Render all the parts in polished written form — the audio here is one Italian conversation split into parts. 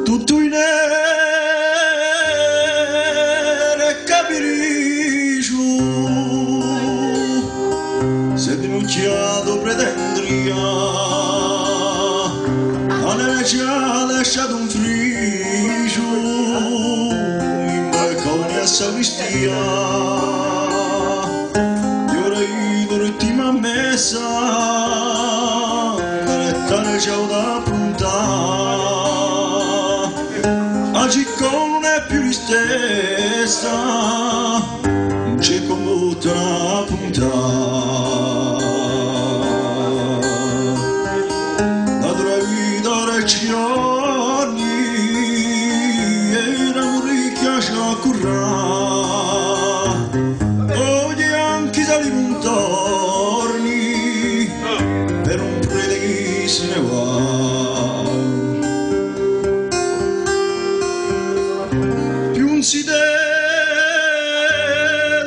tutto in nero e capiricio, se denunciato pretendria, a neve ci ha lasciato un fricio, in balcone a sacristia, di ora io l'ultima messa, per ciao da puntare. Oggi non è più la stessa, non c'è come una puntata. La tua vita ora ci ogni, era un ricchia ci accurrà. Oggi anche sali non torni, per un prete che se ne va. Non si vede,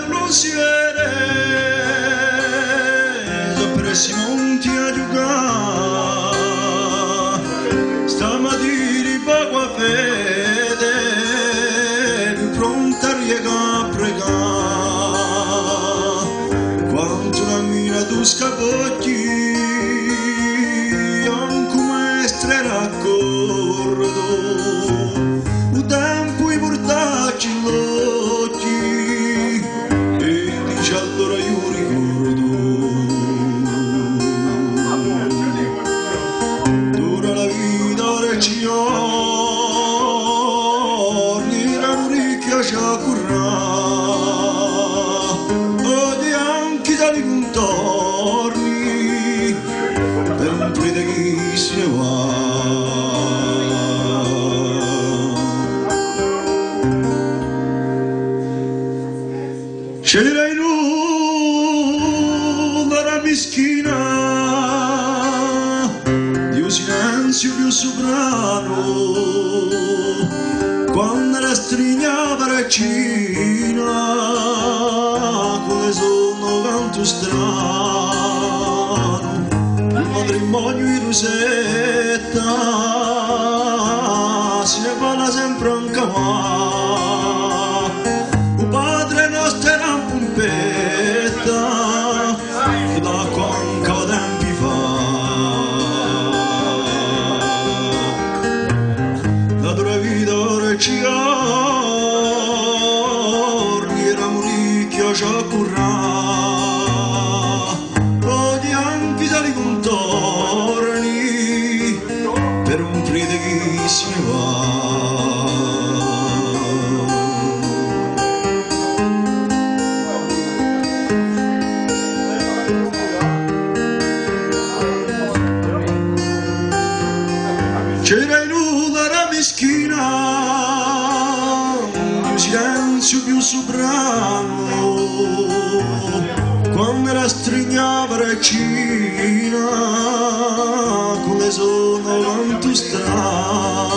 non si vede, soppressi monti a giocare, stamattina poco a fede, più pronta a riegare a pregare, quanto una mina tu scapocchi, anche maestre raccordo, un tempo i portacci l'occhi, e dice allora io ricordo, dura la vita ora ci giorni, era un ricchia ci accurrà, oggi anche sali contorni, per un prete che se ne va. C'era in una la mischina di un silenzio più soprano, quando la strignava raccina con le sonno canto strano, il matrimonio in Rosetta si ne parla sempre anche un padre nostro era un pompetta da quanto tempi fa, la tua vita ora ci giorni, era un ricchio ci accurrà, oggi anche sali contorni, per un prete che se ne va. C'era in una la mischina di un silenzio più soprano, quando la strignava raccina con le sonno canto strano,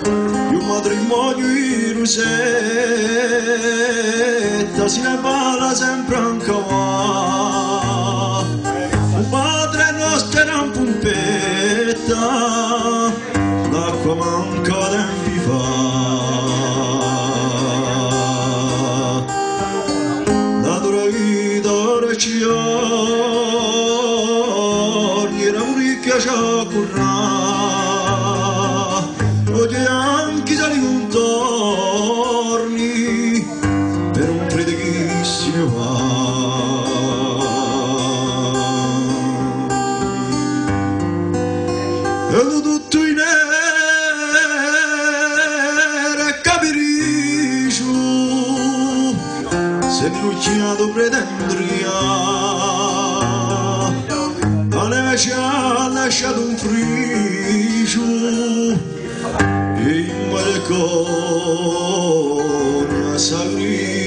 di un matrimonio in Rosetta si ne parla sempre anche un padre nostro era un pompetta, l'acqua manca tempi fa, la tua vita ora ci giorni, era un ricchia ci accurrà, oggi anche sali contorni, per un prete che se ne va. Vedo tutto in nero e capiricio, se denunciato pretendria, la neve ci ha lasciato un fricio, e in balcone a sacristia.